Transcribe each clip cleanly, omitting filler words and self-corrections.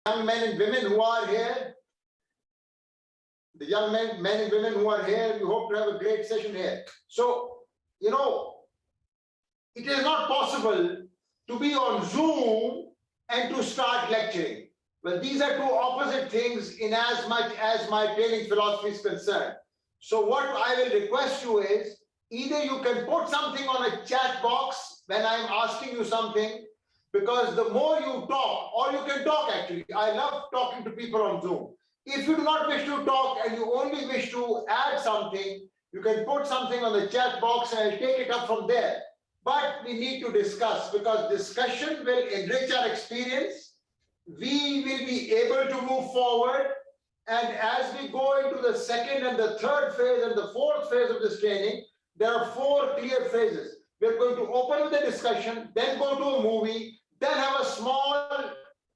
young men and women who are here, the young men and women who are here, we hope to have a great session here. So, you know, it is not possible to be on Zoom and to start lecturing. Well, these are two opposite things in as much as my training philosophy is concerned. So what I will request you is, either you can put something on a chat box when I'm asking you something, because the more you talk, or you can talk actually, I love talking to people on Zoom. If you do not wish to talk and you only wish to add something, you can put something on the chat box and I'll take it up from there. But we need to discuss, because discussion will enrich our experience. We will be able to move forward. And as we go into the second and the third phase and the fourth phase of this training, there are 4 clear phases. We're going to open with a discussion, then go to a movie, then have a small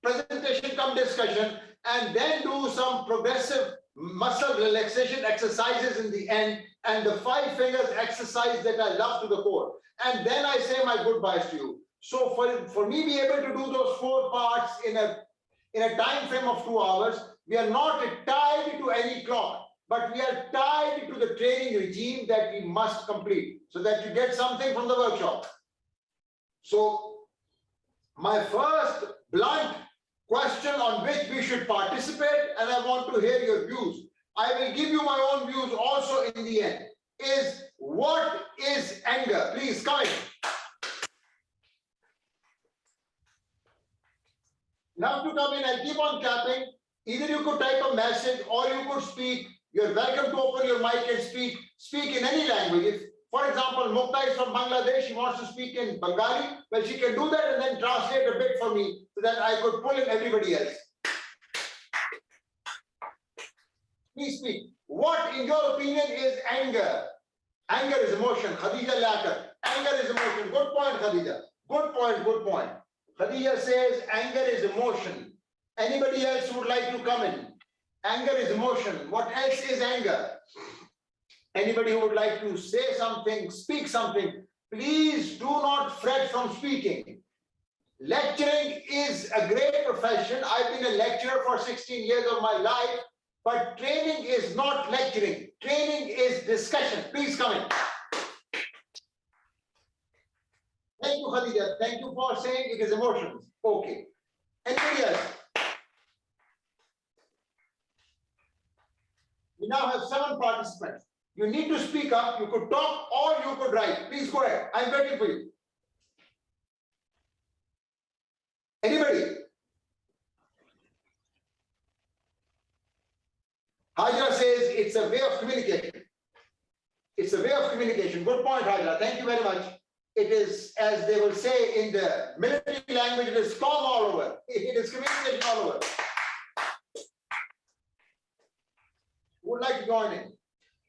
presentation come discussion, and then do some progressive muscle relaxation exercises in the end, and the 5 fingers exercise that I love to the core. And then I say my goodbyes to you. So for me be able to do those 4 parts in a time frame of 2 hours, we are not tied to any clock, but we are tied to the training regime that we must complete, so that you get something from the workshop. So my first blunt question on which we should participate, and I want to hear your views. I will give you my own views also in the end, is what is anger? Please come in. You have to come in. I'll keep on clapping. Either you could type a message or you could speak. You're welcome to open your mic and speak. Speak in any language. If, for example, Mukta is from Bangladesh, she wants to speak in Bengali, well, she can do that and then translate a bit for me so that I could pull in everybody else. Please speak. What, in your opinion, is anger? Anger is emotion. Khadija Lakar. Anger is emotion. Good point, Khadija. Good point, good point. Khadija says anger is emotion. Anybody else would like to come in? Anger is emotion. What else is anger? Anybody who would like to say something, speak something, please do not fret from speaking. Lecturing is a great profession. I've been a lecturer for 16 years of my life, but training is not lecturing. Training is discussion. Please come in. Thank you, Khadija. Thank you for saying it is emotions. Okay. Anybody else? We now have 7 participants. You need to speak up. You could talk or you could write. Please go ahead. I'm waiting for you. Anybody? Hajra says it's a way of communication. It's a way of communication. Good point, Hajra. Thank you very much. It is, as they will say in the military language, it is calm all over. It is communication all over. Who would like to join in?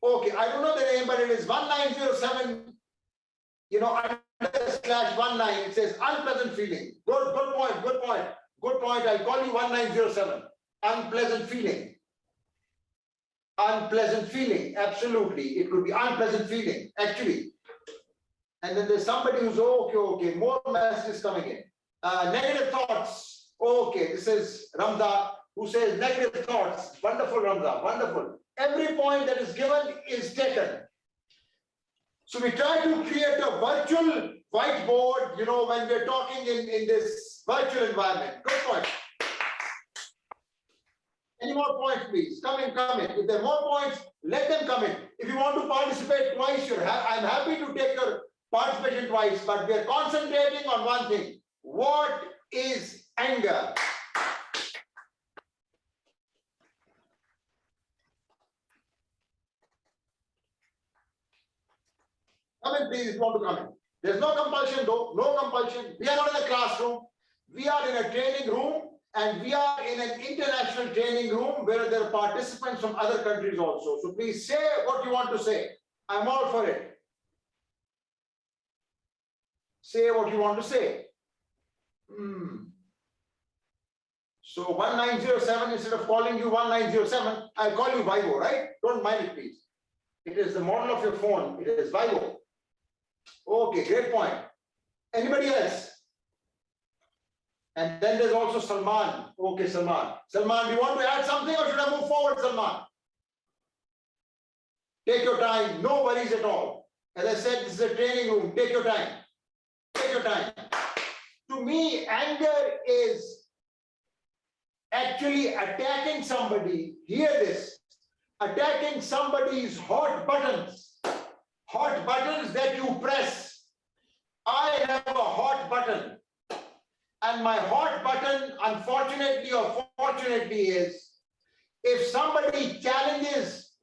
Okay, I don't know the name, but it is 1907, you know, /19. It says unpleasant feeling. Good point, good point. Good point. I'll call you 1907. Unpleasant feeling. Unpleasant feeling. Absolutely. It could be unpleasant feeling, actually. And then there's somebody who's okay. More messages coming in. Negative thoughts. Okay, this is Ramda who says negative thoughts. Wonderful, Ramda. Wonderful. Every point that is given is taken. So we try to create a virtual whiteboard, you know, when we're talking in this virtual environment. Good point. Any more points, please? Come in. If there are more points, let them come in. If you want to participate twice, I'm happy to take your participation twice, but we are concentrating on one thing. What is anger? Come in, please, if you want to come in. There's no compulsion, though. No compulsion. We are not in a classroom. We are in a training room, and we are in an international training room where there are participants from other countries also. So please say what you want to say. I'm all for it. Say what you want to say. So 1907, instead of calling you 1907, I'll call you Vivo, right? Don't mind it, please. It is the model of your phone. It is Vivo. Okay, great point. Anybody else? And then there's also Salman. Okay, Salman. Salman, do you want to add something or should I move forward, Salman? Take your time, no worries at all. As I said, this is a training room. Take your time. Take your time. To me, anger is actually attacking somebody. Hear this. Attacking somebody's hot buttons. Hot buttons that you press. I have a hot button. And my hot button, unfortunately or fortunately, is if somebody challenges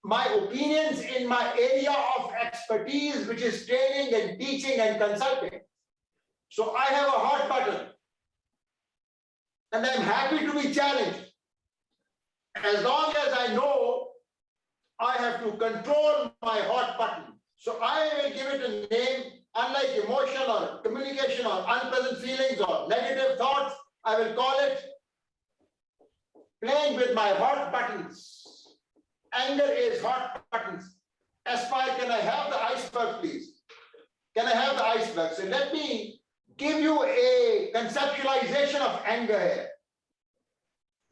my opinions in my area of expertise, which is training and teaching and consulting. So I have a hot button. And I'm happy to be challenged. As long as I know I have to control my hot button. So I will give it a name. Unlike emotion or communication or unpleasant feelings or negative thoughts, I will call it playing with my hot buttons. Anger is hot buttons. Aspire, can I have the iceberg, please? Can I have the iceberg? So let me give you a conceptualization of anger here.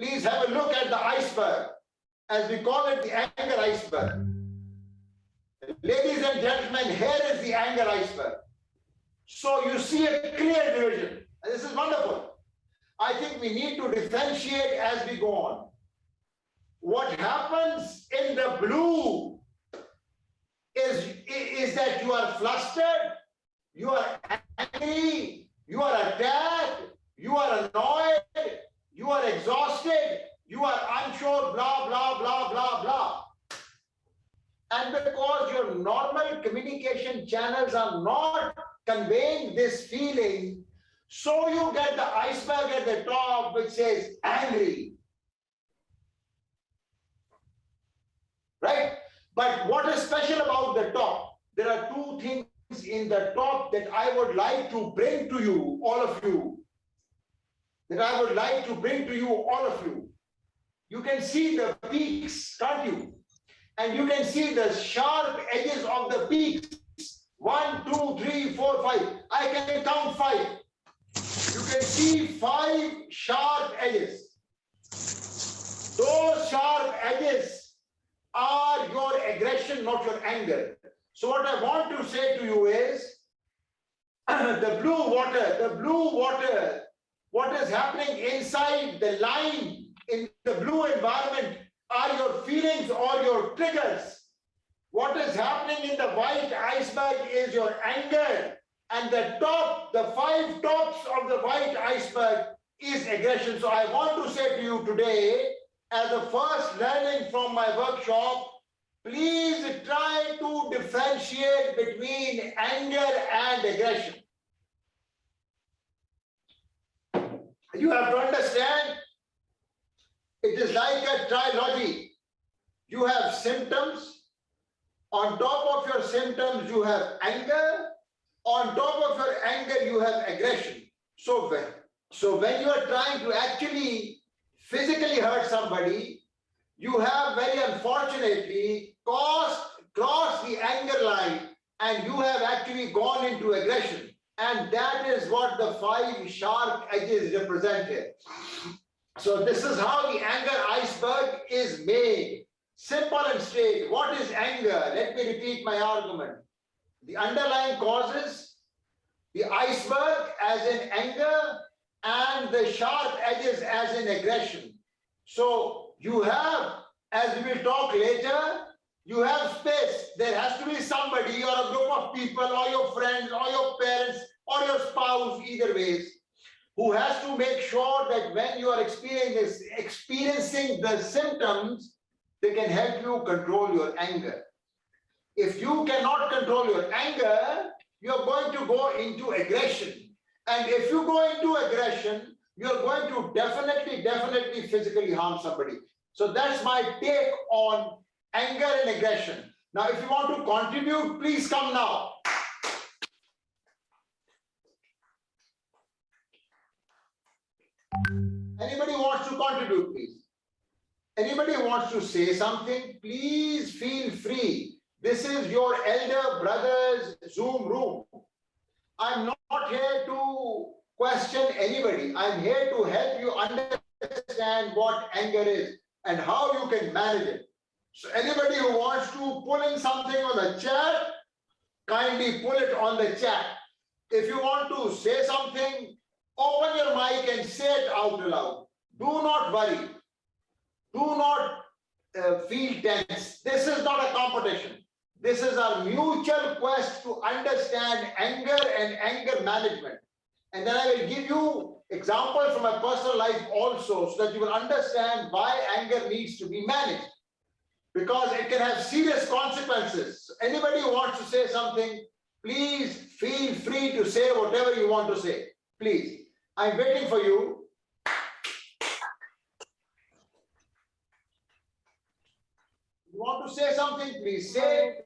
Please have a look at the iceberg, as we call it, the anger iceberg. Ladies and gentlemen, here is the anger iceberg. So you see a clear division. This is wonderful. I think we need to differentiate as we go on. What happens in the blue is that you are flustered, you are angry, you are attacked, you are annoyed, you are exhausted, you are unsure, blah, blah, blah, blah, blah. And because your normal communication channels are not conveying this feeling, so you get the iceberg at the top which says angry. Right? But what is special about the top? There are two things in the top that I would like to bring to you, all of you. That I would like to bring to you, all of you. You can see the peaks, can't you? And you can see the sharp edges of the peaks. 1, 2, 3, 4, 5. I can count 5. You can see 5 sharp edges. Those sharp edges are your aggression, not your anger. So what I want to say to you is, the blue water, what is happening inside the line in the blue environment are your feelings or your triggers. What is happening in the white iceberg is your anger. And the top, the 5 tops of the white iceberg is aggression. So I want to say to you today, as a first learning from my workshop, please try to differentiate between anger and aggression. You have to understand, it is like a trilogy. You have symptoms. On top of your symptoms, you have anger. On top of your anger, you have aggression. So when you are trying to actually physically hurt somebody, you have very unfortunately crossed the anger line and you have actually gone into aggression. And that is what the 5 sharp edges represent here. So this is how the anger iceberg is made. Simple and straight. What is anger? Let me repeat my argument. The underlying causes, the iceberg as in anger, and the sharp edges as in aggression. So you have, as we will talk later, you have space. There has to be somebody or a group of people or your friends or your parents or your spouse, either ways, who has to make sure that when you are experiencing the symptoms, they can help you control your anger. If you cannot control your anger, you're going to go into aggression. And if you go into aggression, you're going to definitely physically harm somebody. So that's my take on anger and aggression. Now, if you want to contribute, please come now. Anybody wants to contribute, please? Anybody wants to say something, please feel free. This is your elder brother's Zoom room. I'm not here to question anybody. I'm here to help you understand what anger is and how you can manage it. So anybody who wants to pull in something on the chat, kindly pull it on the chat. If you want to say something, open your mic and say it out loud. Do not worry. Do not feel tense. This is not a competition. This is our mutual quest to understand anger and anger management. And then I will give you examples from my personal life also, so that you will understand why anger needs to be managed. Because it can have serious consequences. Anybody who wants to say something, please feel free to say whatever you want to say. Please, I'm waiting for you. You want to say something, please say.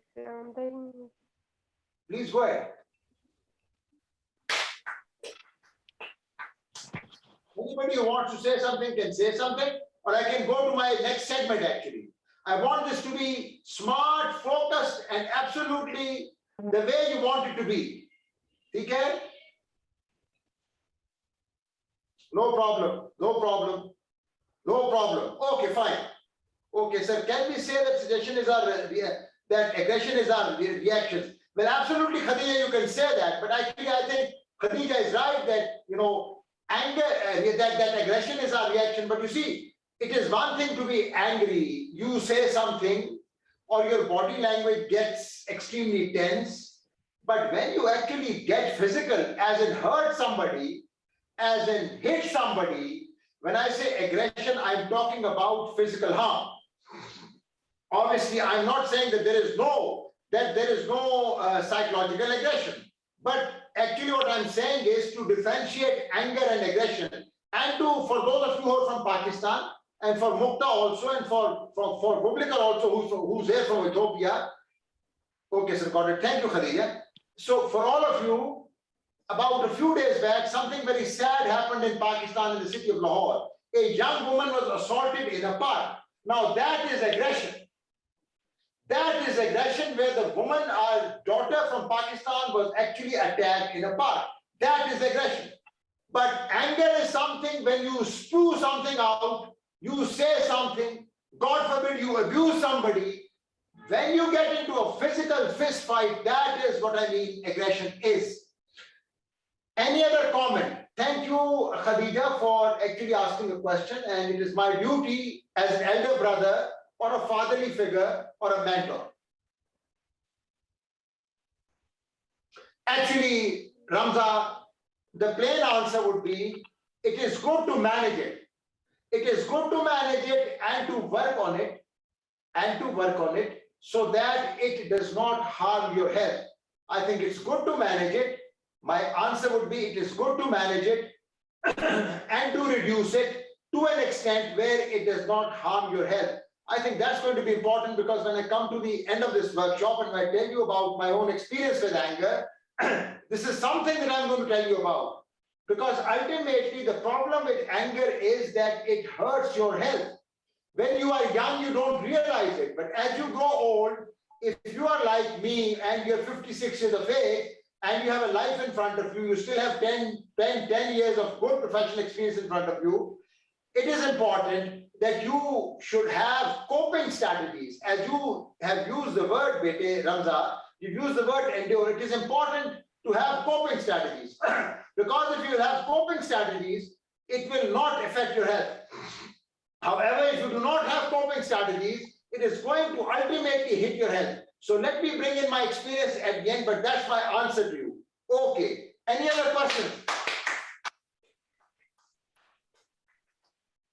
Please go ahead. Anybody who wants to say something can say something, or I can go to my next segment actually. I want this to be smart, focused, and absolutely the way you want it to be. Okay? No problem, no problem, no problem. Okay, fine. Okay, sir, can we say that suggestion is our, that aggression is our reactions? Well, absolutely, Khadija, you can say that, but actually I think Khadija is right that, you know, anger, that aggression is our reaction, but you see, it is one thing to be angry, you say something, or your body language gets extremely tense, but when you actually get physical, as in hurt somebody, as in hit somebody, when I say aggression, I'm talking about physical harm. Obviously, I'm not saying that there is no psychological aggression, but actually what I'm saying is to differentiate anger and aggression, and for those of you who are from Pakistan, and for Mukta also, and for Bublikar also, who's here from Ethiopia. Okay, sir, got it. Thank you, Khadija. So for all of you, about a few days back, something very sad happened in Pakistan in the city of Lahore. A young woman was assaulted in a park. Now that is aggression. That is aggression where the woman, our daughter from Pakistan, was actually attacked in a park. That is aggression. But anger is something when you spew something out, you say something, God forbid you abuse somebody. When you get into a physical fist fight, that is what I mean aggression is. Any other comment? Thank you, Khadija, for actually asking a question. And it is my duty as an elder brother or a fatherly figure or a mentor. Actually, Ramza, the plain answer would be, it is good to manage it. It is good to manage it and to work on it so that it does not harm your health. I think it's good to manage it. My answer would be, it is good to manage it and to reduce it to an extent where it does not harm your health. I think that's going to be important, because when I come to the end of this workshop and I tell you about my own experience with anger, this is something that I'm going to tell you about. Because ultimately the problem with anger is that it hurts your health. When you are young, you don't realize it. But as you grow old, if you are like me and you're 56 years of age and you have a life in front of you, you still have 10 years of good professional experience in front of you, it is important that you should have coping strategies. As you have used the word, Bete, Ramza, you've used the word endure. It is important to have coping strategies. Because if you have coping strategies, it will not affect your health. However, if you do not have coping strategies, it is going to ultimately hit your health. So let me bring in my experience at the end, but that's my answer to you. Okay. Any other questions?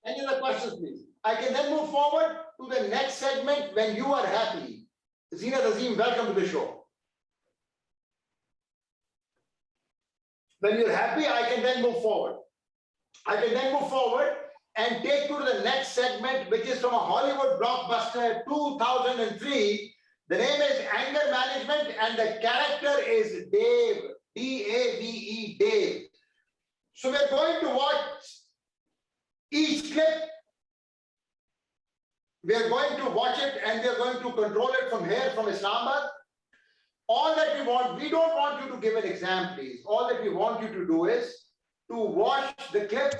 Any other questions, please? I can then move forward to the next segment when you are happy. Zina Azim, welcome to the show. When you're happy, I can then move forward. I can then move forward and take you to the next segment, which is from a Hollywood blockbuster 2003. The name is Anger Management and the character is Dave, D-A-V-E, Dave. So we're going to watch each clip. We are going to watch it and we are going to control it from here, from Islamabad. All that we want, we don't want you to give an exam, please. All that we want you to do is to watch the clip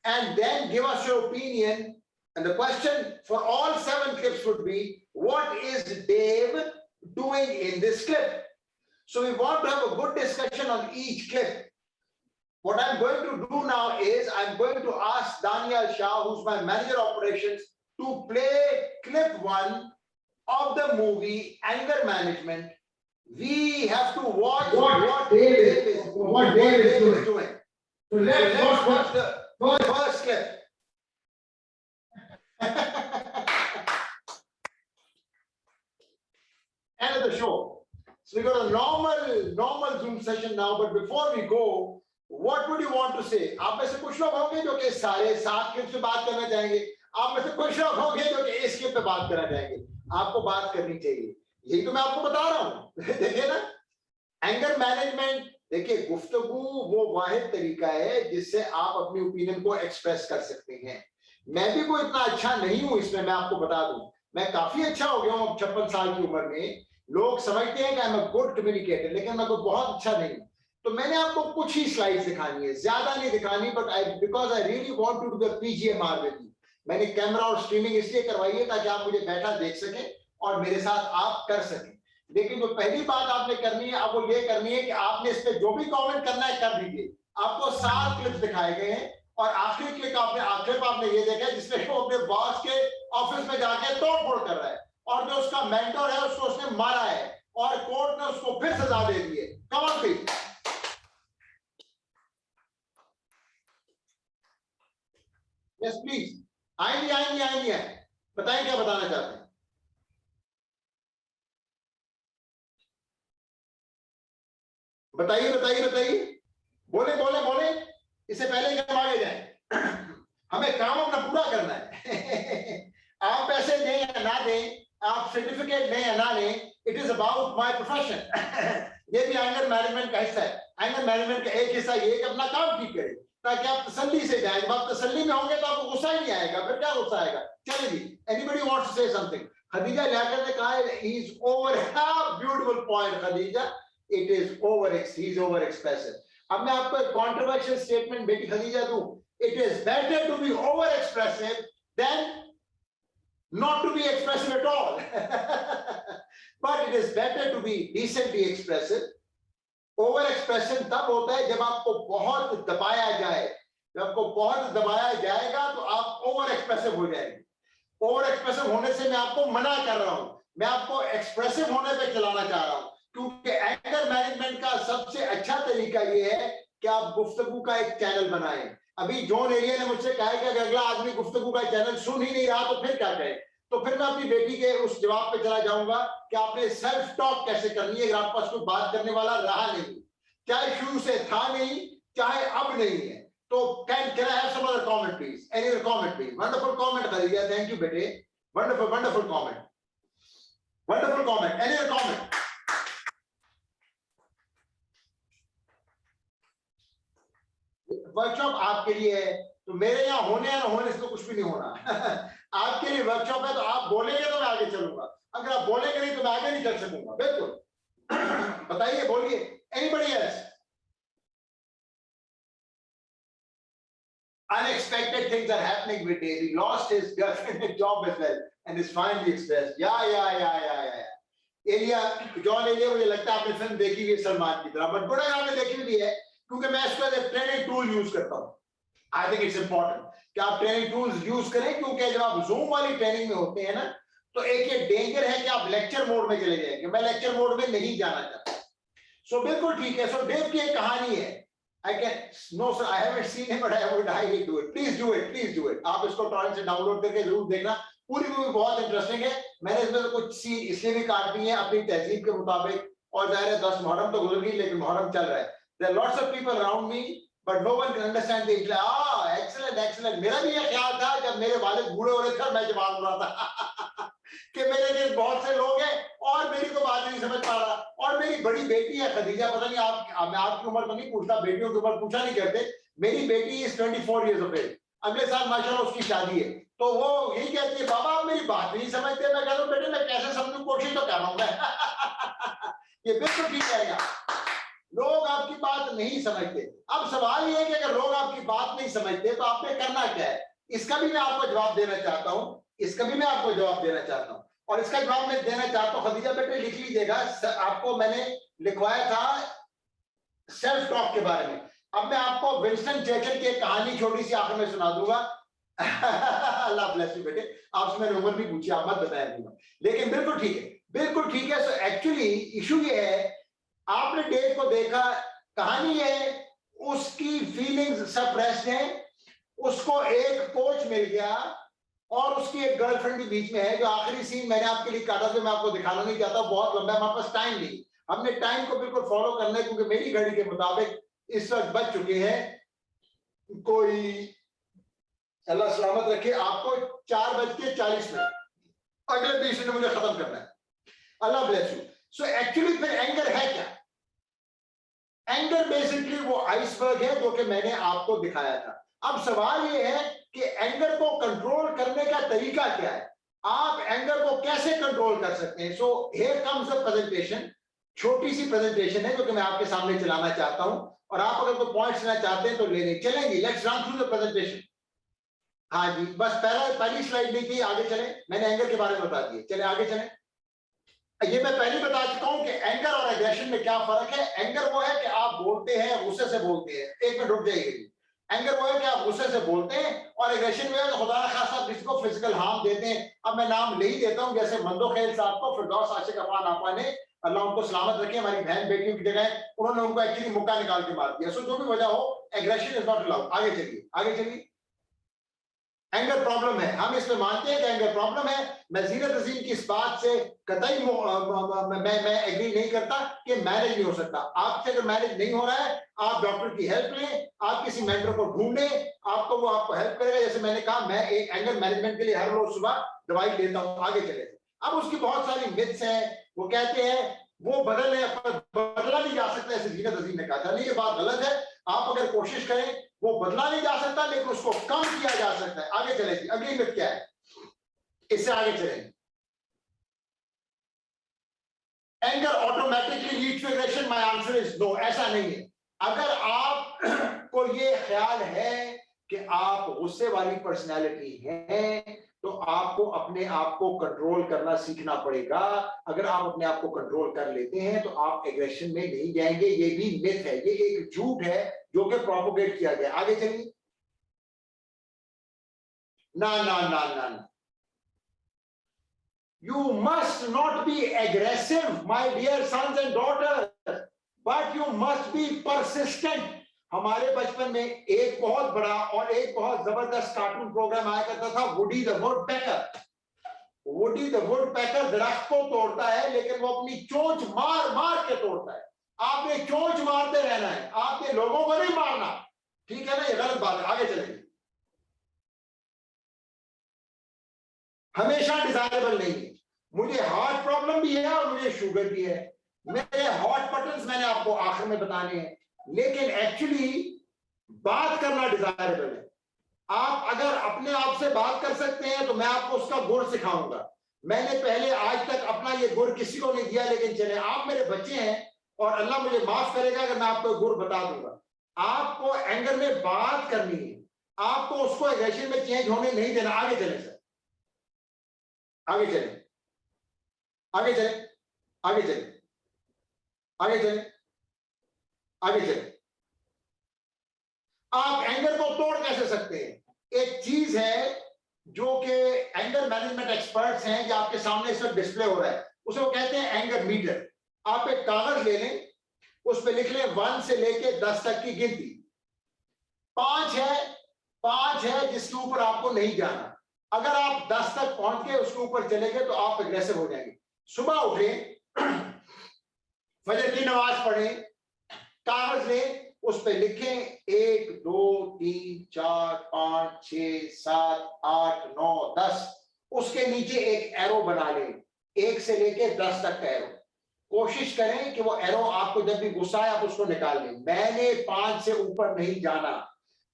and then give us your opinion. And the question for all 7 clips would be, what is Dave doing in this clip? So we want to have a good discussion on each clip. What I'm going to do now is I'm going to ask Daniel Shah, who's my manager operations, to play clip 1 of the movie Anger Management. We have to watch what Dave is doing. So let's watch the first clip. End of the show. So we got a normal Zoom session now, but before we go, what would you want to say? आप में से कुछ लोग होंगे जो कि सारे 7 clip से बात करना चाहेंगे, आप में से कुछ लोग होंगे जो कि इस क्लिप पे बात करना चाहेंगे। आपको बात करनी चाहिए, यही तो मैं आपको बता रहा हूँ। देखिए ना, एंगर मैनेजमेंट, देखिए गुफ्तगू वो वाहिद तरीका है जिससे आप अपनी ओपिनियन को एक्सप्रेस कर सकते हैं। मैं भी कोई इतना अच्छा नहीं हूं इसमें, मैं आपको बता दूं, मैं काफी अच्छा हो गया हूं अब 56 साल की उम्र में। लोग समझते हैं कि I am a good communicator, लेकिन मैं तो बहुत अच्छा नहीं। तो मैंने आपको कुछ ही स्लाइड्स दिखानी है, ज्यादा नहीं दिखानी, but because I really want to do the PGMR with you. मैंने कैमरा और स्ट्रीमिंग इसलिए करवाई है ताकि आप मुझे बैठा देख सकें और मेरे साथ आप कर सकें। लेकिन जो पहली बात आपने करनी है, अब वो ये करनी है कि आपने इस पे जो भी कमेंट करना है कर दीजिए। आपको 7 क्लिप्स दिखाए गए हैं और आखिरी क्लिप आपने ये देखा है जिसमें वो अपने बॉस के ऑफिस में जाके तोड़फोड़ कर रहा है और जो उसका मेंटर है उसको उसने मारा है और कोर्ट ने उसको फिर सजा दे दी है। Come on please. Yes please, आएंगे बताएं क्या बताना चाहते हैं। बताइए, बोले इससे पहले कि हम आगे जाएं। हमें काम अपना पूरा करना है। आप पैसे दें या ना दें, आप सर्टिफिकेट दें या ना दें, it is about my profession. ये भी एंगर मैनेजमेंट का हिस्सा है। एंगर मैनेजमेंट का एक हिस्सा ये कि अपना काम ठीक करें ताकि आप तसल्ली से जाएं। जब आप तसल्ली में होंगे तो आपको गुस्सा ही नहीं आएगा, फिर क्या गुस्सा आएगा। चलिए जी, anybody wants to say something? Khadija जाकर ने कहा है he is over, beautiful point Khadija, it is over, he is over expressive. अब मैं आपको एक कंट्रोवर्शियल स्टेटमेंट बेटी खदीजा दूं, it is better to be over expressive than not to be expressive at all. But it is better to be decently expressive. Over expression तब होता है जब आपको बहुत दबाया जाए। जब आपको बहुत दबाया जाएगा तो आप ओवर एक्सप्रेसिव हो जाएंगे। ओवर एक्सप्रेसिव होने से मैं आपको मना कर रहा हूं, मैं आपको एक्सप्रेसिव होने पे चलाना चाह रहा हूं, क्योंकि एंगर मैनेजमेंट का सबसे अच्छा तरीका ये है कि आप गुफ्तगू का एक चैनल बनाएं। अभी जॉन एरिया ने मुझसे कहा कि अगर अगला आदमी गुफ्तगू का चैनल सुन ही नहीं रहा तो फिर क्या करें। तो फिर मैं अपनी बेटी के उस जवाब पे चला जाऊंगा कि आपने सेल्फ टॉक कैसे करनी है अगर आपके पास कोई बात करने वाला रहा नहीं, चाहे शुरू से था नहीं, चाहे अब नहीं है। तो can I have some other comment please? Any other comment please? Wonderful comment Khadija, thank you bete, wonderful comment, any other comment? Workshop आपके लिए है, तो मेरे यहाँ होने या ना होने से तो कुछ भी नहीं होना। आपके लिए वर्कशॉप है, तो आप बोलेंगे तो मैं आगे चलूंगा, अगर आप बोलेंगे नहीं तो मैं आगे नहीं चल सकूंगा। बिल्कुल। बताइए, बोलिए। Anybody else? Unexpected things are happening with Dave. He lost his girlfriend and job as well and is finally expressed. Yeah. Elia, Jaun Elia, मुझे लगता है आपने फिल्म देखी हुई है सलमान की तरह, बट गुड आपने देखी हुई है क्योंकि मैं इसको एक ट्रेनिंग टूल यूज करता हूं। आई थिंक इट्स इंपॉर्टेंट कि आप ट्रेनिंग टूल्स यूज करें, क्योंकि जब आप जूम वाली ट्रेनिंग में होते हैं ना, तो एक ये डेंजर है कि आप लेक्चर मोड में चले जाएंगे। मैं लेक्चर मोड में नहीं जाना चाहता। सो बिल्कुल ठीक है। सो डेव की एक कहानी है। I can no sir, I haven't seen it, but I would highly do it. Please do it. आप इसको टॉरेंट से डाउनलोड करके जरूर देखना। पूरी मूवी बहुत इंटरेस्टिंग है। मैंने इसमें से कुछ सीन इसलिए भी काट दी है अपनी तहजीब के मुताबिक, और जाहिर है 10 मुहर्रम तो गुजर गई, लेकिन मुहर्रम चल रहा है। There are lots of people around me, but no one can understand the Islam. Excellent. मेरा भी ये ख्याल था जब मेरे वालिद बूढ़े हो रहे थे, मैं जवान हो रहा था कि मेरे लिए बहुत से लोग हैं और मेरी तो बात नहीं समझ पा रहा। और मेरी बड़ी बेटी है खदीजा, पता नहीं आप, मैं आपकी उम्र तो नहीं पूछता, बेटियों की उम्र पूछा नहीं करते। मेरी बेटी इज 24 years of age, अगले साल माशाल्लाह उसकी शादी है। तो वो यही कहती है, बाबा आप मेरी बात नहीं समझते। मैं कहता हूँ बेटे मैं कैसे समझूं, कोशिश तो कर रहा हूं मैं। ये बिल्कुल ठीक रहेगा। लोग आपकी बात नहीं समझते। अब सवाल ये है कि अगर लोग आपकी बात नहीं समझते तो आपने करना क्या है? इसका भी मैं आपको जवाब देना चाहता हूं, इसका भी मैं आपको जवाब देना चाहता हूं, और इसका जवाब मैं देना चाहता हूं, खदीजा बेटे लिख लीजिएगा, आपको मैंने लिखवाया था सेल्फ टॉक के बारे में। अब मैं आपको विंस्टन चर्चिल की कहानी छोटी सी आखिर में सुना दूंगा। अल्लाह ब्लेस यू बेटे, आपसे मैंने उम्र भी पूछी, आप मत बताया दूंगा, लेकिन बिल्कुल ठीक है, बिल्कुल ठीक है। सो एक्चुअली इशू ये है, आपने डेव को देखा, कहानी है उसकी फीलिंग्स सप्रेस्ड है, उसको एक कोच मिल गया और उसकी एक गर्लफ्रेंड भी बीच में है। जो आखिरी सीन मैंने आपके लिए काटा था, मैं आपको दिखाना नहीं चाहता, बहुत लंबा है, हमारे पास टाइम नहीं, हमने टाइम को बिल्कुल फॉलो करना है, क्योंकि मेरी घड़ी के मुताबिक इस वक्त बज चुके हैं कोई, अल्लाह सलामत रखे, आपको 4:40, अगले 20 मिनट मुझे खत्म करना है, अल्लाह ब्लेस यू। सो एक्चुअली फिर एंगर है क्या? एंगर बेसिकली वो आइसबर्ग है जो कि मैंने आपको दिखाया था। अब सवाल ये है कि एंगर को कंट्रोल करने का तरीका क्या है, आप एंगर को कैसे कंट्रोल कर सकते हैं? So here comes the presentation, छोटी सी प्रेजेंटेशन है जो कि मैं आपके सामने चलाना चाहता हूं, और आप अगर कोई पॉइंट्स लेना चाहते हैं तो ले लें। चलेंगे, let's run through the presentation. हाँ जी, बस पहली स्लाइड नहीं थी, आगे चले, मैंने एंगर के बारे में बता दिए, चले आगे चले। ये मैं पहले बता चुका हूं कि एंगर और एग्रेशन में क्या फर्क है। एंगर वो है कि आप बोलते हैं, गुस्से से बोलते हैं, एक मिनट रुक जाइए। एंगर वो है कि आप गुस्से से बोलते हैं, और एग्रेशन में है कि खुदा ना खासा किसी को फिजिकल हार्म देते हैं। अब मैं नाम ले ही देता हूं, जैसे मंदो खेल साहब को फिरदौस आशिक अफान आपा ने, अल्लाह उनको सलामत रखे, हमारी बहन बेटियों की जगह उन्होंने उनको एक्चुअली मुक्का निकाल के मार दिया। सो जो भी वजह हो, एग्रेशन इज नॉट अलाउड। आगे चलिए, आगे चलिए। एंगर प्रॉब्लम है, हम इसमें मानते हैं कि एंगर प्रॉब्लम है। मैं जीनत अजीम की इस बात से कतई मैं एग्री नहीं करता कि मैनेज नहीं हो सकता। आपसे अगर मैनेज नहीं हो रहा है, आप डॉक्टर की हेल्प लें, आप किसी मेंटर को ढूंढें, आपको वो आपको हेल्प करेगा। जैसे मैंने कहा, मैं एक एंगर मैनेजमेंट के लिए हर रोज सुबह दवाई लेता हूं। आगे चले, अब उसकी बहुत सारी मिथ्स हैं। वो कहते हैं वो बदला नहीं जा सकता, ऐसे जीनत अजीम ने कहा था। नहीं, ये बात गलत है। आप अगर कोशिश करें, वो बदला नहीं जा सकता, लेकिन उसको कम किया जा सकता है। आगे चलेगी, अगली मिथ क्या है, इससे आगे चलेंगे। Anger automatically leads to aggression, my answer is no, ऐसा नहीं है। अगर आप को ये ख्याल है कि आप गुस्से वाली पर्सनैलिटी हैं, तो आपको अपने आप को कंट्रोल करना सीखना पड़ेगा। अगर आप अपने आप को कंट्रोल कर लेते हैं तो आप एग्रेशन में नहीं जाएंगे। ये भी मिथ है, ये एक झूठ है जो कि प्रोपोगेट किया गया। आगे चलिए। ना ना ना ना ना, you must not be aggressive, my dear sons and daughters, but you must be persistent. हमारे बचपन में एक बहुत बड़ा और एक बहुत जबरदस्त कार्टून प्रोग्राम आया करता था, Woody the Woodpecker. Woody the Woodpecker दरख्त को तोड़ता है, लेकिन वो अपनी चोंच मार मार के तोड़ता है। आपने चोंच मारते रहना है, आपने लोगों को नहीं मारना, ठीक है ना? ये गलत बात है। आगे चलेंगे। हमेशा डिजायरेबल नहीं है। मुझे हार्ट प्रॉब्लम भी है और मुझे शुगर भी है। मेरे हॉट बटन्स मैंने आपको आखिर में बताने हैं, लेकिन एक्चुअली बात करना डिजायरेबल है। आप अगर अपने आप से बात कर सकते हैं तो मैं आपको उसका गुर सिखाऊंगा। मैंने पहले आज तक अपना ये गुर किसी को नहीं दिया, लेकिन चले, आप मेरे बच्चे हैं और अल्लाह मुझे माफ करेगा अगर मैं आपको गुर बता दूंगा। आपको एंगर में बात करनी है, आपको उसको एग्रेशन में चेंज होने नहीं देना। आगे चले सर, आगे चले, आगे चले, आगे चले, आगे चले, आगे चले। आप एंगर को तोड़ कैसे सकते हैं? एक चीज है जो कि एंगर मैनेजमेंट एक्सपर्ट्स हैं, जो आपके सामने इस वक्त डिस्प्ले हो रहा है, उसे वो कहते हैं एंगर मीटर। आप एक कागज ले लें, उस पर लिख लें 1 से लेके 10 तक की गिनती। 5 है जिसके ऊपर आपको नहीं जाना। अगर आप 10 तक पहुंच के उसके ऊपर चले गए तो आप एग्रेसिव हो जाएंगे। सुबह उठे, फजर की नमाज पढ़ें, कागज लें, उस पे लिखें 1 2 3 4 5 6 7 8 9 10। उसके नीचे एक एरो बना लें, 1 से लेके 10 तक का एरो। कोशिश करें कि वो एरो आपको जब भी गुस्सा आए आप उसको निकाल लें। मैंने 5 से ऊपर नहीं जाना,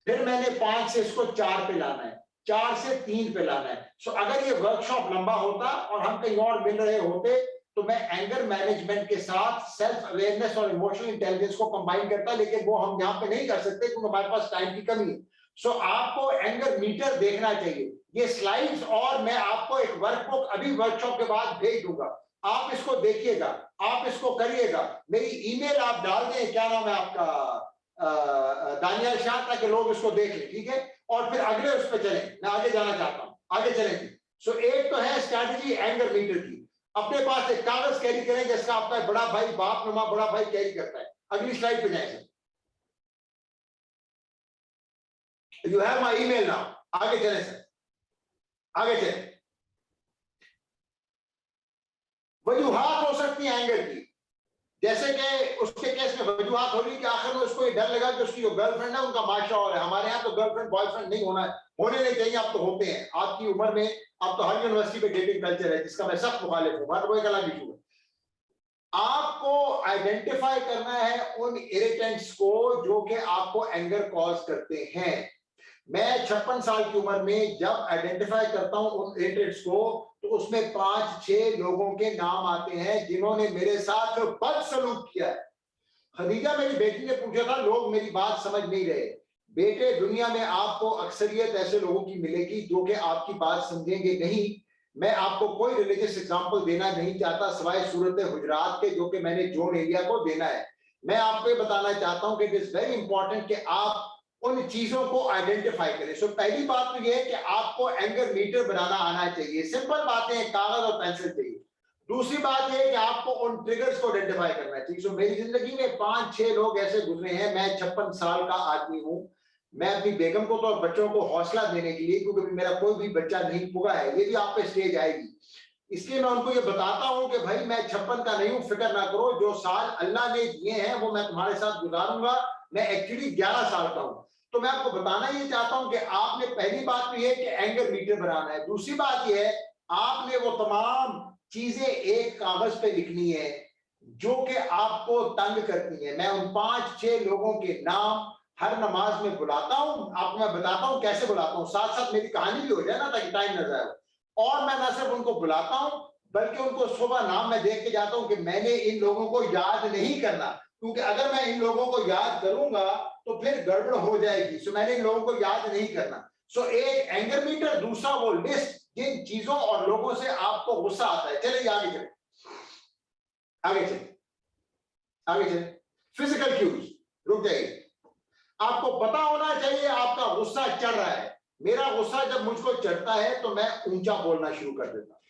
फिर मैंने 5 से इसको 4 पे लाना है, 4 से 3 पे लाना है। सो अगर ये वर्कशॉप लंबा होता और हम कहीं और मिल रहे होते तो मैं एंगर मैनेजमेंट के साथ सेल्फ अवेयरनेस और इमोशनल इंटेलिजेंस को कंबाइन करता, लेकिन वो हम यहाँ पे नहीं कर सकते क्योंकि हमारे पास टाइम की कमी है। सो आपको एंगर मीटर देखना चाहिए, ये स्लाइड्स, और मैं आपको एक वर्कबुक अभी वर्कशॉप के बाद भेज दूंगा, आप इसको देखिएगा, आप इसको करिएगा। मेरी ईमेल आप डाल दें, क्या नाम है आपका, दानियाल शाह, ताकि लोग इसको देख लें, ठीक है। और फिर अगले उस पर चलें, मैं आगे जाना चाहता हूं, आगे चलेंगे। सो एक तो है स्ट्रैटेजी एंगर मीटर की, अपने पास एक कागज कैरी करें जिसका आपका बड़ा भाई, बाप नुमा बड़ा भाई कैरी करता है। अगली स्लाइड पे जाएं। You have my email now, आगे चलें सर, आगे चलें। वजूहात हो सकती है एंगर की, जैसे कि उसके केस में वजूहात हो रही कि आखिर में उसको ये डर लगा कि उसकी जो गर्लफ्रेंड है उनका माशा और है। हमारे यहाँ तो गर्लफ्रेंड बॉयफ्रेंड नहीं होना है, होने नहीं चाहिए, आप तो होते हैं आपकी उम्र में, आप तो हर यूनिवर्सिटी पे डेटिंग कल्चर है जिसका मैं सख्त मुखालिफ हूँ, वो एक अलग इशू है। आपको आइडेंटिफाई करना है उन इरिटेंट्स को जो कि आपको एंगर कॉज करते हैं। मैं 56 साल की उम्र में जब आइडेंटिफाई करता हूं उन इरिटेंट्स को, तो उसमें 5-6 लोगों के नाम आते हैं जिन्होंने मेरे साथ बदसलूक किया है। खदीजा मेरी बेटी ने पूछा था, लोग मेरी बात समझ नहीं रहे। बेटे, दुनिया में आपको अक्सरियत ऐसे लोगों की मिलेगी जो कि आपकी बात समझेंगे नहीं। मैं आपको कोई रिलीजियस एग्जांपल देना नहीं चाहता सिवाय सूरत हुजरात के, जो कि मैंने जोन एरिया को देना है। मैं आपको ये बताना चाहता हूं कि इट इज वेरी इंपॉर्टेंट कि आप उन चीजों को आइडेंटिफाई करें। सो पहली बात तो यह है कि आपको एंगर मीटर बनाना आना चाहिए, सिंपल बातें हैं, कागज और पेंसिल चाहिए। दूसरी बात यह है कि आपको उन ट्रिगर्स को आइडेंटिफाई करना चाहिए। सो मेरी जिंदगी में 5-6 लोग ऐसे गुजरे हैं। मैं 56 साल का आदमी हूं। मैं अपनी बेगम को तो और बच्चों को हौसला देने के लिए, क्योंकि मेरा कोई भी बच्चा नहीं पुगा है, ये भी आप पे स्टेज आएगी, इसलिए मैं उनको ये बताता हूं कि भाई मैं 56 का नहीं हूं, फिक्र ना करो, जो साल अल्लाह ने दिए हैं वो मैं तुम्हारे साथ गुजारूंगा। मैं एक्चुअली 11 साल का हूं। तो मैं आपको बताना ये चाहता हूं कि आपने, पहली बात तो ये कि एंगर मीटर बनाना है। दूसरी बात ये है, आपने वो तमाम चीजें एक कागज पे लिखनी है जो कि आपको तंग करती है। मैं उन 5-6 लोगों के नाम हर नमाज में बुलाता हूं, आपको मैं बताता हूं कैसे बुलाता हूं, साथ साथ मेरी कहानी भी हो जाए ना, ताकि टाइम न जाए। और मैं ना सिर्फ उनको बुलाता हूं बल्कि उनको सुबह नाम में देख के जाता हूं कि मैंने इन लोगों को याद नहीं करना, क्योंकि अगर मैं इन लोगों को याद करूंगा तो फिर गड़बड़ हो जाएगी। सो मैंने इन लोगों को याद नहीं करना। सो एक एंगर मीटर, दूसरा वो लिस्ट जिन चीजों और लोगों से आपको गुस्सा आता है। चलिए आगे चले, आगे चले, आगे चले। फिजिकल क्यूज, रुक जाइए। आपको पता होना चाहिए आपका गुस्सा चढ़ रहा है। मेरा गुस्सा जब मुझको चढ़ता है तो मैं ऊंचा बोलना शुरू कर देता हूं।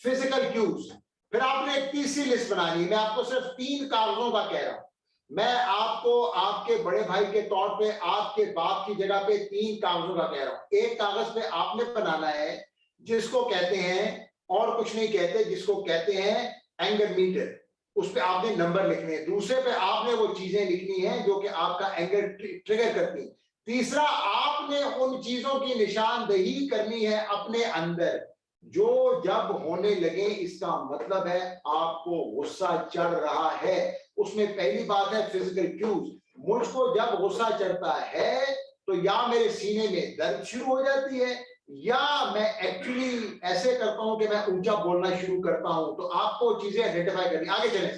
Physical cues. फिर आपने एक तीसरी लिस्ट बनानी है। मैं आपको सिर्फ 3 कागजों का कह रहा हूं। मैं आपको आपके बड़े भाई के तौर पे आपके बाप की जगह पे 3 कागजों का कह रहा हूं। एक कागज पे आपने बनाना है जिसको कहते हैं, और कुछ नहीं कहते, जिसको कहते हैं एंगर मीटर, उस पे आपने नंबर लिखने हैं। दूसरे पे आपने वो चीजें लिखनी है जो कि आपका एंगर ट्रिगर करती हैं। तीसरा, आपने उन चीजों की निशानदेही करनी है अपने अंदर जो जब होने लगे इसका मतलब है आपको गुस्सा चढ़ रहा है। उसमें पहली बात है फिजिकल क्यूज। मुझको जब गुस्सा चढ़ता है तो या मेरे सीने में दर्द शुरू हो जाती है, या मैं एक्चुअली ऐसे करता हूं कि मैं ऊंचा बोलना शुरू करता हूं। तो आपको चीजें आइडेंटिफाई करनी। आगे चले,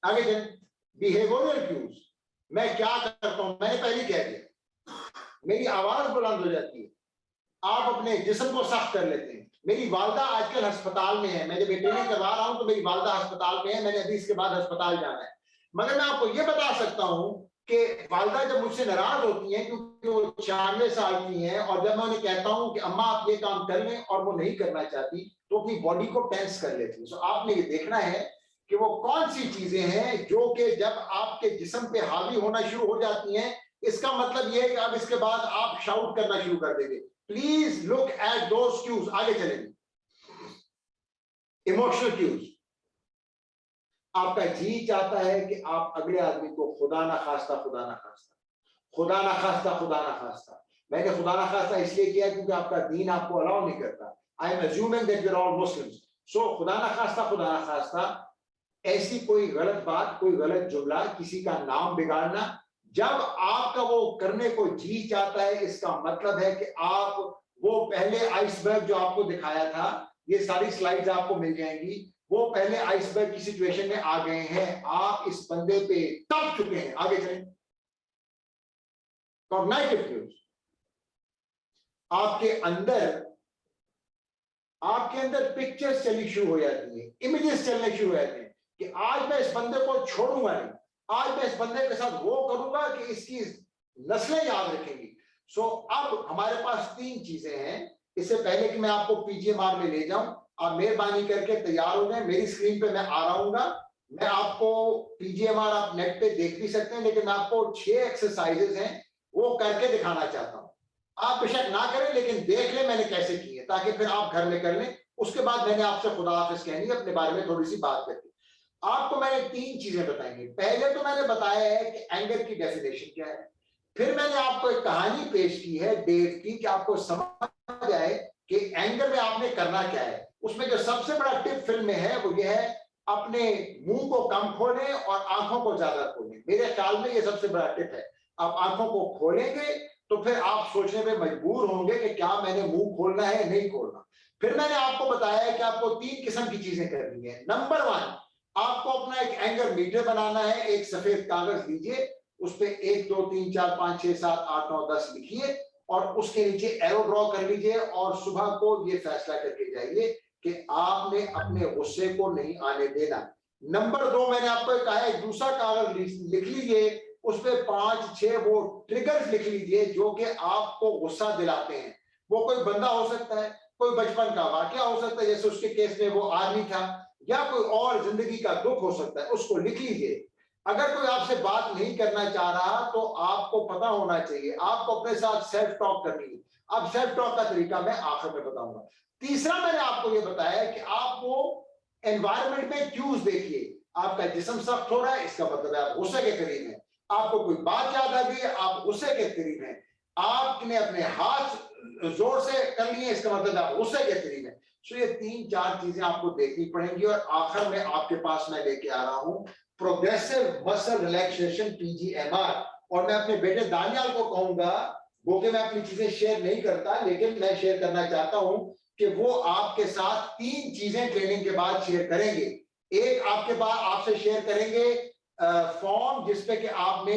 आगे चले। Behavioural cues. मैं क्या करता हूं, मैंने पहले कह दिया, मेरी आवाज बुलंद हो जाती है, आप अपने जिस्म को सख्त कर लेते हैं। मेरी वालदा आजकल अस्पताल में है, मैं जब ट्रेनिंग करवा रहा हूं तो मेरी वालदा अस्पताल में है, मैंने अभी इसके बाद अस्पताल जाना है। मगर मैं आपको ये बता सकता हूं कि वालदा जब मुझसे नाराज होती हैं क्योंकि वो 96 साल की हैं, और जब मैं उन्हें कहता हूं कि अम्मा आप ये काम कर लें और वो नहीं करना चाहती, तो अपनी बॉडी को टेंस कर लेती है। सो आपने ये देखना है कि वो कौन सी चीजें हैं जो कि जब आपके जिस्म पे हावी होना शुरू हो जाती हैं, इसका मतलब ये है कि अब इसके बाद आप शाउट करना शुरू कर देंगे। Please look at those cues. आगे चलेंगे। Emotional cues. आपका जी चाहता है कि आप अगले आदमी को खुदा ना खास्ता, खुदा ना खास्ता, खुदा ना खास्ता, खुदा ना खास्ता, मैंने खुदा ना खास्ता इसलिए किया क्योंकि आपका दीन आपको अलाउ नहीं करता। I am assuming that we are all Muslims. So खुदा ना खास्ता, खुदा ना खास्ता, ऐसी कोई गलत बात, कोई गलत जुमला, किसी का नाम बिगाड़ना, जब आपका वो करने को जी चाहता है, इसका मतलब है कि आप वो पहले आइसबर्ग जो आपको दिखाया था, ये सारी स्लाइड्स आपको मिल जाएंगी, वो पहले आइसबर्ग की सिचुएशन में आ गए हैं, आप इस बंदे पे तप चुके हैं। आगे चलें। कॉग्निटिव क्यूज, आपके अंदर पिक्चर्स चलनी शुरू हो जाती है, इमेजेस चलने शुरू हो जाते हैं कि आज मैं इस बंदे को छोड़ूंगा नहीं, आज मैं इस बंदे के साथ वो करूंगा कि इसकी नस्लें याद रखेंगी। सो अब हमारे पास 3 चीजें हैं। इससे पहले कि मैं आपको पीजीएमआर में ले जाऊं, आप मेहरबानी करके तैयार हो जाएं। मेरी स्क्रीन पे मैं आ रहा हूंगा, मैं आपको पीजीएमआर आप नेट पे देख भी सकते हैं, लेकिन मैं आपको 6 एक्सरसाइजेस हैं वो करके दिखाना चाहता हूं। आप बेशक ना करें लेकिन देख लें मैंने कैसे की है, ताकि फिर आप घर में कर लें। उसके बाद मैंने आपसे खुदा हाफिज कहनी है, अपने बारे में थोड़ी सी बात करके। आपको मैंने 3 चीजें बताएंगे। पहले तो मैंने बताया है कि एंगर की डेफिनेशन क्या है, फिर मैंने आपको एक कहानी पेश की है डेव की, कि आपको समझ आए कि एंगर में आपने करना क्या है। उसमें जो सबसे बड़ा टिप फिल्म में है वो ये है, अपने मुंह को कम खोलें और आंखों को ज्यादा खोलें। मेरे ख्याल में ये सबसे बड़ा टिप है। आप आंखों को खोलेंगे तो फिर आप सोचने में मजबूर होंगे कि क्या मैंने मुंह खोलना है या नहीं खोलना। फिर मैंने आपको बताया है कि आपको 3 किस्म की चीजें करनी है। नंबर 1, आपको अपना एक एंगर मीटर बनाना है। एक सफेद कागज लीजिए, उस पे 1 2 3 4 5 6 7 8 9 10 लिखिए और उसके नीचे एरो ड्रॉ कर लीजिए और सुबह को ये फैसला करके जाइए कि आपने अपने गुस्से को नहीं आने देना। नंबर 2, मैंने आपको कहा है, एक दूसरा कागज लिख लीजिए, उस पे 5 6 वो ट्रिगर्स लिख लीजिए जो कि आपको गुस्सा दिलाते हैं। वो कोई बंदा हो सकता है, कोई बचपन का वाकया हो सकता है, जैसे उसके केस में वो आर्मी था, या कोई और जिंदगी का दुख हो सकता है, उसको लिख लीजिए। अगर कोई आपसे बात नहीं करना चाह रहा तो आपको पता होना चाहिए, आपको अपने साथ सेल्फ टॉक करनी है। अब सेल्फ टॉक का तरीका मैं आखिर में बताऊंगा। तीसरा, मैंने आपको ये बताया कि आपको एनवायरनमेंट में क्यूज देखिए। आपका जिस्म सख्त हो रहा है, इसका मतलब है आप गुस्से के करीब हैं। आपको कोई बात याद आ गई है, आप गुस्से के करीब हैं। आपने अपने हाथ जोर से कर लिए, इसका मतलब आप गुस्से के करीब हैं। सो ये 3-4 चीजें आपको देखनी पड़ेंगी। और आखिर में आपके पास मैं लेके आ रहा हूं प्रोग्रेसिव मसल रिलैक्सेशन पीजीएमआर। और मैं अपने बेटे दानियाल को कहूंगा, वो कि मैं अपनी चीजें शेयर नहीं करता, लेकिन मैं शेयर करना चाहता हूं कि वो आपके साथ 3 चीजें ट्रेनिंग के बाद शेयर करेंगे। एक, आपके पास आपसे शेयर करेंगे फॉर्म जिसपे कि आपने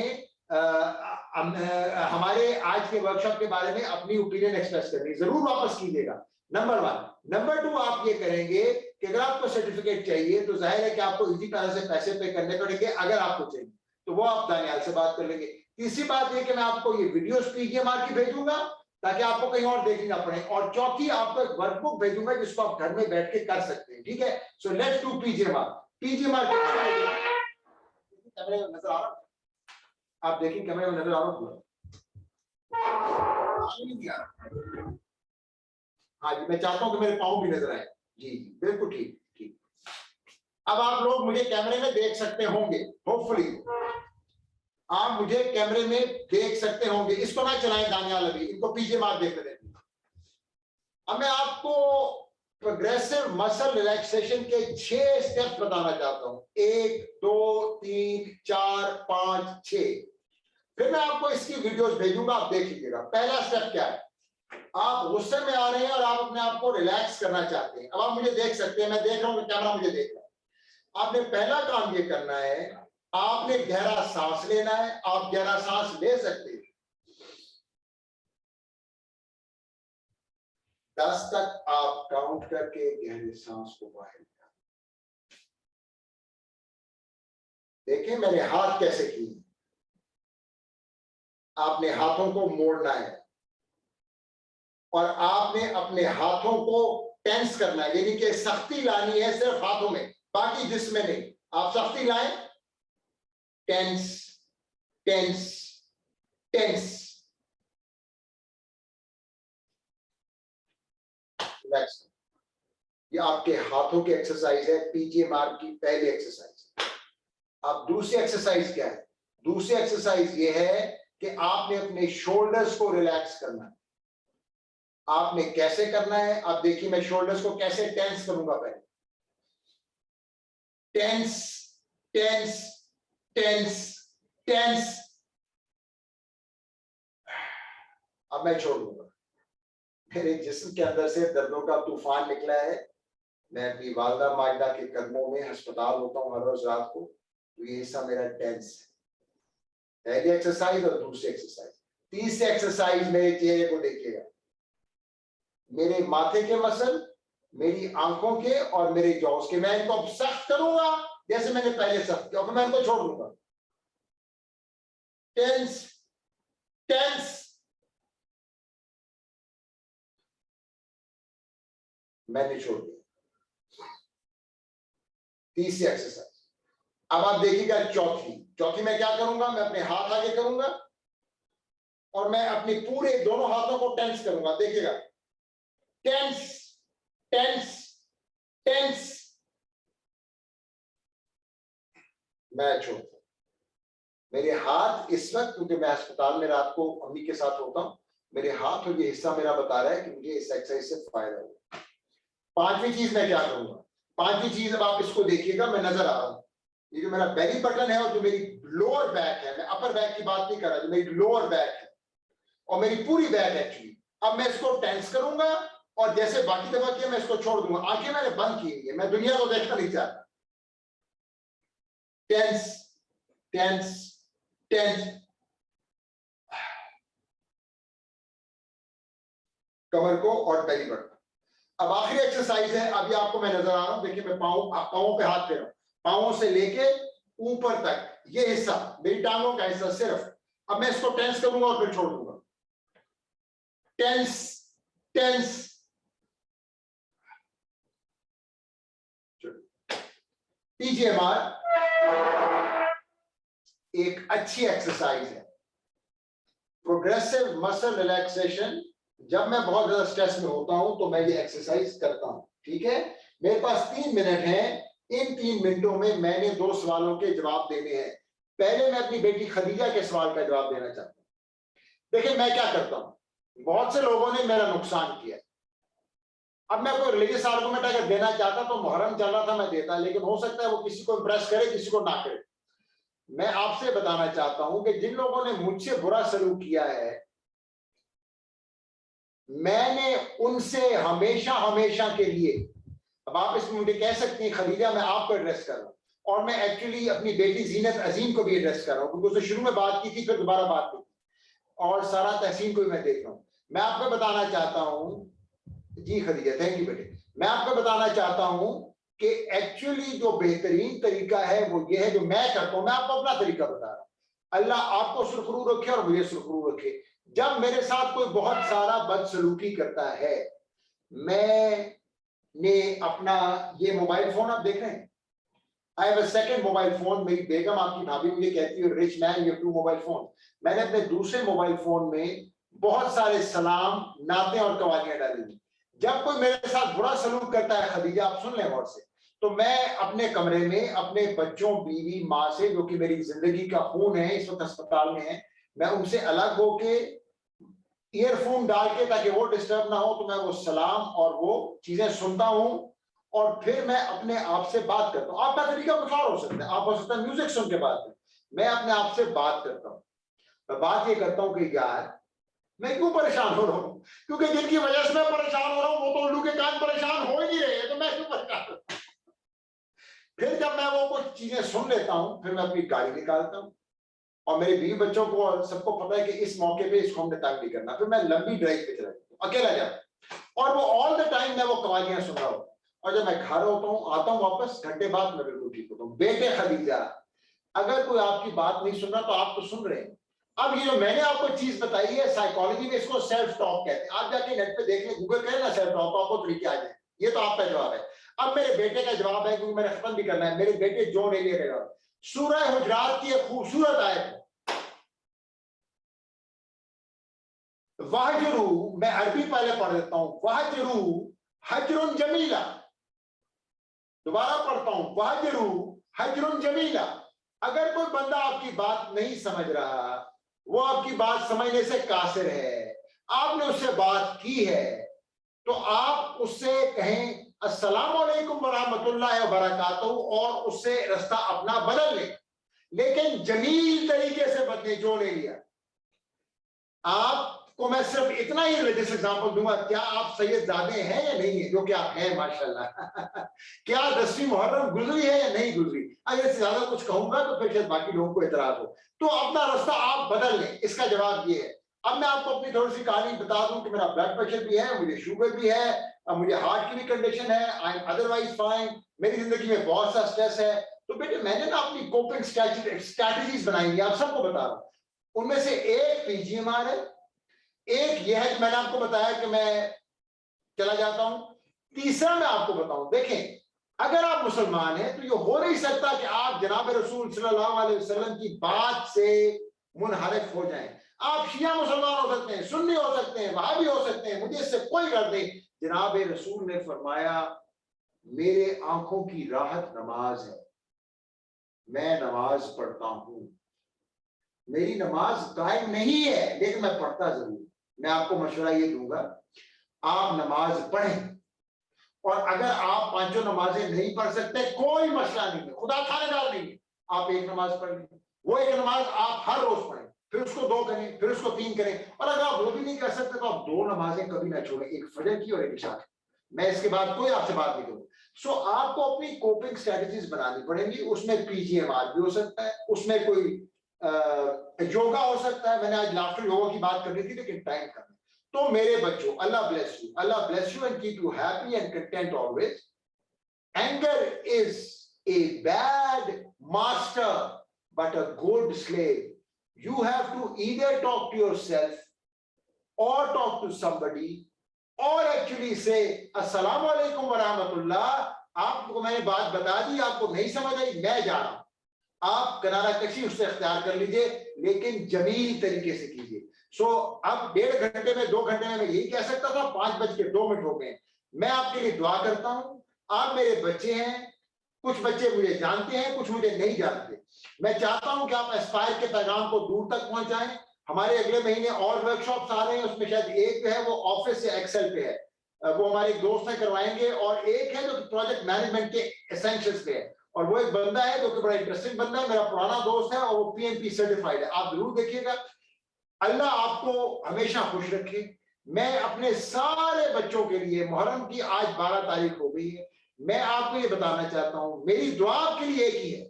हमारे आज के वर्कशॉप के बारे में अपनी ओपिनियन एक्सप्रेस करनी, जरूर वापस कीजिएगा। नंबर 1। नंबर 2, आप ये करेंगे कि अगर आपको सर्टिफिकेट चाहिए तो जाहिर है कि आपको इजी तरह से पैसे पे करने पड़ेंगे। अगर आपको चाहिए तो वो आप दानियाल से बात कर लेंगे। तीसरी बात ये कि मैं आपको ये वीडियोस पीजीएमआर की भेजूंगा ताकि आपको कहीं और देखनी ना पड़े। और चौथी, आपको एक वर्कबुक भेजूंगा जिसको आप घर में बैठ के कर सकते हैं। ठीक है, सो लेट्स डू पीजीएमआर। पीजीएमआर कैमरे में नजर आ रहा, आप देखिए कैमरे में नजर आ रहा हूँ। हाँ जी, मैं चाहता हूं कि मेरे पाँव भी नजर आए। जी जी बिल्कुल ठीक ठीक। अब आप लोग मुझे कैमरे में देख सकते होंगे, होपफुली आप मुझे कैमरे में देख सकते होंगे। इसको ना चलाएं दानियाल, अभी इनको पीजीएमआर देखने दें। अब मैं आपको प्रोग्रेसिव मसल रिलैक्सेशन के 6 स्टेप्स बताना चाहता हूं। 1 2 3 4 5 6। फिर मैं आपको इसकी वीडियोस भेजूंगा, आप देख लीजिएगा। पहला स्टेप क्या है, आप गुस्से में आ रहे हैं और आप अपने आप को रिलैक्स करना चाहते हैं। अब आप मुझे देख सकते हैं, मैं देख रहा हूं, कैमरा मुझे देख रहा है। आपने पहला काम ये करना है, आपने गहरा सांस लेना है। आप गहरा सांस ले सकते हैं। 10 तक आप काउंट करके गहरे सांस को बाहर निकालें। देखिए मैंने हाथ कैसे किए। आपने हाथों को मोड़ना है और आपने अपने हाथों को टेंस करना है, यानी कि सख्ती लानी है सिर्फ हाथों में, बाकी जिस्म में नहीं। आप सख्ती लाएं, टेंस टेंस टेंस। ये आपके हाथों की एक्सरसाइज है, पीजीएमआर की पहली एक्सरसाइज। अब दूसरी एक्सरसाइज क्या है? दूसरी एक्सरसाइज ये है कि आपने अपने शोल्डर्स को रिलैक्स करना है। आपने कैसे करना है, आप देखिए मैं शोल्डर्स को कैसे टेंस करूंगा। पहले टेंस टेंस टेंस टेंस। अब मैं छोड़ दूंगा। मेरे जिस्म के अंदर से दर्दों का तूफान निकला है मैं अपनी वालदा माजदा के कदमों में अस्पताल होता हूँ हर रोज रात को, तो ये हिस्सा मेरा टेंस है। पहली एक्सरसाइज और दूसरी एक्सरसाइज। तीसरी एक्सरसाइज मेरे चेहरे को देखिएगा, मेरे माथे के मसल, मेरी आंखों के और मेरे जॉस के। मैं इनको अब सख्त करूंगा जैसे मैंने पहले सख्त किया, मैं इनको छोड़ दूंगा। टेंस टेंस, मैंने छोड़ दिया। तीसरी एक्सरसाइज। अब आप देखिएगा चौथी में क्या करूंगा, मैं अपने हाथ आगे करूंगा और मैं अपने पूरे दोनों हाथों को टेंस करूंगा। देखिएगा, टेंस टेंस टेंस। मैं छोड़ता हूं मेरे हाथ इस वक्त, क्योंकि मैं अस्पताल में रात को अम्मी के साथ होता हूं, मेरे हाथ और ये हिस्सा मेरा बता रहा है कि मुझे इस एक्सरसाइज से फायदा होगा। पांचवी चीज मैं क्या करूंगा, पांचवी चीज, अब आप इसको देखिएगा, मैं नजर आ रहा हूं, ये जो मेरा बेली बटन है और जो मेरी लोअर बैक है, मैं अपर बैक की बात नहीं कर रहा, जो मेरी लोअर बैक है और मेरी पूरी बैक एक्चुअली, अब मैं इसको टेंस करूंगा और जैसे बाकी दफा किया मैं इसको छोड़ दूंगा। आंखें मैंने बंद की है, मैं दुनिया को देखना नहीं चाहता। टेंस टेंस टेंस, कमर को और बेली बटन। अब आखिरी एक्सरसाइज है, अभी आपको मैं नजर आ रहा हूं, देखिए मैं पाँव पे हाथ दे रहा हूं, पाँवों से लेके ऊपर तक ये हिस्सा मेरी टांगों का हिस्सा सिर्फ। अब मैं इसको टेंस करूंगा और फिर छोड़ दूंगा। टेंस टेंस, पीजीएमआर एक अच्छी एक्सरसाइज है, प्रोग्रेसिव मसल रिलैक्सेशन। जब मैं बहुत ज्यादा स्ट्रेस में होता हूं तो मैं ये एक्सरसाइज करता हूं, ठीक है। मेरे पास 3 मिनट हैं, इन 3 मिनटों में मैंने 2 सवालों के जवाब देने हैं। पहले मैं अपनी बेटी खदीजा के सवाल का जवाब देना चाहता हूं। देखिए मैं क्या करता हूं, बहुत से लोगों ने मेरा नुकसान किया। अब मैं कोई रिलीजियस आर्गुमेंट अगर देना चाहता तो मुहर्रम चल रहा था मैं देता, लेकिन हो सकता है वो किसी को इंप्रेस करे किसी को ना करे। मैं आपसे बताना चाहता हूं कि जिन लोगों ने मुझसे बुरा सलूक किया है, मैंने उनसे हमेशा हमेशा के लिए, अब आप इसमें मुझे कह सकती हैं खदीजा मैं आपको एड्रेस कर रहा हूं, और मैं एक्चुअली अपनी बेटी जीनत अजीम को भी एड्रेस कर रहा हूं, क्योंकि उसने शुरू में बात की थी फिर दोबारा बात की, और सारा तहसीन को भी मैं देख रहा हूं। मैं आपको बताना चाहता हूं, जी खदीजा थैंक यू बेटे, मैं आपको बताना चाहता हूं कि एक्चुअली जो बेहतरीन तरीका है वो ये है जो मैं करता हूं, मैं आपको अपना तरीका बता रहा हूं। अल्लाह आपको सुरखरू रखे और मुझे सुरखरू रखे। जब मेरे साथ कोई बहुत सारा बदसलूकी करता है, मैंने अपना ये मोबाइल फोन आप देख रहे हैं, I have a second mobile phone. मेरी बेगम आपकी भाभी मुझे कहती है rich man you have 2 mobile phone. मैंने अपने दूसरे मोबाइल फोन में बहुत सारे सलाम, नाते और कवालियां डाली। जब कोई मेरे साथ बुरा सलूक करता है खदीजा, आप सुन लें गौर से, तो मैं अपने कमरे में अपने बच्चों, बीवी, माँ से, जो कि मेरी जिंदगी का खून है, इस वक्त अस्पताल में है, मैं उनसे अलग होके ईयरफोन डाल के, ताकि वो डिस्टर्ब ना हो, तो मैं वो सलाम और वो चीजें सुनता हूं और फिर मैं अपने आप से बात करता हूं। आपका तरीका कुछ और हो सकता है, आप हो सकता है म्यूजिक सुन के बात करें, मैं अपने आप से बात करता हूं। मैं बात ये करता हूं कि यार मैं क्यों परेशान हो रहा हूं, क्योंकि जिनकी वजह से मैं परेशान हो रहा हूं वो तो उल्लू के कान परेशान हो ही नहीं रहे, तो मैं क्यों परेशान हो रहा हूं। फिर जब मैं वो कुछ चीजें सुन लेता हूं, फिर मैं अपनी गाड़ी निकालता हूं, और मेरे बीवी बच्चों को और सबको पता है कि इस मौके पे इसको हमने तंग नहीं करना, फिर मैं लंबी ड्राइव पे चला जाता हूं अकेला जाता, और वो ऑल द टाइम मैं वो कवालियां सुन रहा हूं। और जब मैं घर होता हूं, आता हूं वापस, घंटे बाद मैं बिल्कुल ठीक होता हूं। बेटे खदीजा, अगर कोई आपकी बात नहीं सुन रहा तो आप तो सुन रहे हैं। अब ये जो मैंने आपको चीज बताई है, साइकोलॉजी में इसको सेल्फ टॉक कहते हैं। आप जाके नेट पे देख लें, गूगल करें ना सेल्फ टॉक, आपको तरीके आ जाए। ये तो आपका जवाब है। अब मेरे बेटे का जवाब है, क्योंकि मैंने खत्म भी करना है। मेरे बेटे जो नहीं ले रहे, सूरह हुजरात की एक खूबसूरत आयत, वाहजरू, मैं अरबी पहले पढ़ देता हूं, वाहजरू हजरुन जमीला, दोबारा पढ़ता हूं, वाहजरू हजरुन जमीला। अगर कोई बंदा आपकी बात नहीं समझ रहा, वो आपकी बात समझने से कासिर है, आपने उससे बात की है, तो आप उससे कहें अस्सलाम वालेकुम वरहमतुल्लाहि वबरकातुहू और उससे रास्ता अपना बदल ले, लेकिन जमील तरीके से बदले। जो ले लिया आप को मैं सिर्फ इतना ही रिलीजियस एग्जांपल दूंगा, क्या आप सैयदजादे हैं या नहीं है, जो कि आप हैं माशाल्लाह। क्या 10वीं मुहर्रम गुजरी है या नहीं गुजरी? अगर इससे ज्यादा कुछ कहूंगा तो फिर शायद बाकी लोगों को एतराज हो। तो अपना रास्ता आप बदल लें, इसका जवाब ये है। अब मैं आपको अपनी थोड़ी सी कहानी बता दूं कि मेरा ब्लड प्रेशर भी है, मुझे शुगर भी है, मुझे हार्ट की भी कंडीशन है, आई एम अदरवाइज फाइन, मेरी जिंदगी में बहुत सा स्ट्रेस है। तो बेटे मैंने ना अपनी कोपिंग स्ट्रैटेजीज बनाई है, आप सबको बता रहा हूं। उनमें से एक पीजीएमआर है, एक यह है कि मैंने आपको बताया कि मैं चला जाता हूं। तीसरा मैं आपको बताऊं, देखें अगर आप मुसलमान हैं तो ये हो नहीं सकता कि आप जनाब रसूल सल्लल्लाहु अलैहि वसल्लम की बात से मुनहरिफ हो जाएं। आप शिया मुसलमान हो सकते हैं, सुन्नी हो सकते हैं, वहाबी हो सकते हैं, मुझे इससे कोई डर नहीं। जनाब रसूल ने फरमाया मेरे आंखों की राहत नमाज है, मैं नमाज पढ़ता हूं। मेरी नमाज कायम नहीं है लेकिन मैं पढ़ता जरूर। मैं आपको मशवरा ये दूंगा, आप नमाज पढ़ें, और अगर आप पांचों नमाजें नहीं पढ़ सकते कोई मसला नहीं है, खुदा थानेदार नहीं है, आप एक नमाज पढ़ लें। वो एक नमाज आप हर रोज पढ़ें, फिर उसको 2 करें, फिर उसको 3 करें, और अगर आप वो भी नहीं कर सकते तो आप 2 नमाजें कभी ना छोड़ें, एक फजर की और एक इशा की। मैं इसके बाद कोई आपसे बात नहीं करूँ। सो आपको अपनी कोपिंग स्ट्रेटजीज बनानी पड़ेंगी। उसमें पीजीएमआर भी हो सकता है, उसमें कोई योगा हो सकता है। मैंने आज लाफ्टर योगा की बात करनी थी लेकिन टाइम कम है। तो मेरे बच्चों, Allah bless you and keep you happy and content always. Anger is a bad master but a good slave. You have to either talk to yourself or talk to somebody or actually say अस्सलाम वालेकुम व रहमतुल्लाह। आपको मैंने बात बता दी, आपको नहीं समझ आई, मैं जा रहा हूं। आप किनारा कशी उससे इख्तियार कर लीजिए, लेकिन जमील तरीके से कीजिए। सो अब 1.5 घंटे में 2 घंटे में मैं यही कह सकता था, 5:02 हो गए। मैं आपके लिए दुआ करता हूं। आप मेरे बच्चे हैं, कुछ बच्चे मुझे जानते हैं, कुछ मुझे नहीं जानते। मैं चाहता हूं कि आप एस्पायर के पैगाम को दूर तक पहुंचाएं। हमारे अगले महीने और वर्कशॉप्स आ रहे हैं, उसमें शायद एक जो है वो ऑफिस या एक्सेल पे है, वो हमारे एक दोस्त है करवाएंगे, और एक है जो प्रोजेक्ट मैनेजमेंट के एसेंशियल्स पे है, और वो एक बंदा है जो कि बड़ा इंटरेस्टिंग बंदा है, मेरा पुराना दोस्त है, और वो पीएमपी सर्टिफाइड है। आप जरूर देखिएगा। अल्लाह आपको हमेशा खुश रखे। मैं अपने सारे बच्चों के लिए, मुहर्रम की आज 12 तारीख हो गई है, मैं आपको ये बताना चाहता हूं, मेरी दुआ आपके लिए एक ही है,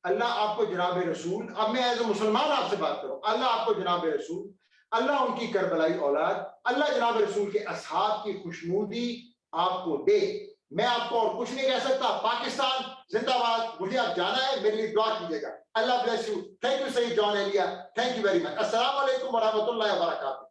अल्लाह आपको जनाब रसूल, अब मैं एज ए मुसलमान आपसे बात करूं, अल्लाह आपको जनाब रसूल, अल्लाह उनकी करबलाई औलाद, अल्लाह जनाब रसूल के असहाब की खुशनूदी आपको दे। मैं आपको और कुछ नहीं कह सकता। पाकिस्तान जिंदाबाद। मुझे अब जाना है, मेरे लिए दुआ कीजिएगा। Allah bless you. Thank you Saeed Jaun Elia, thank you very much. अस्सलाम वालेकुम व रहमतुल्लाहि व बरकातहू।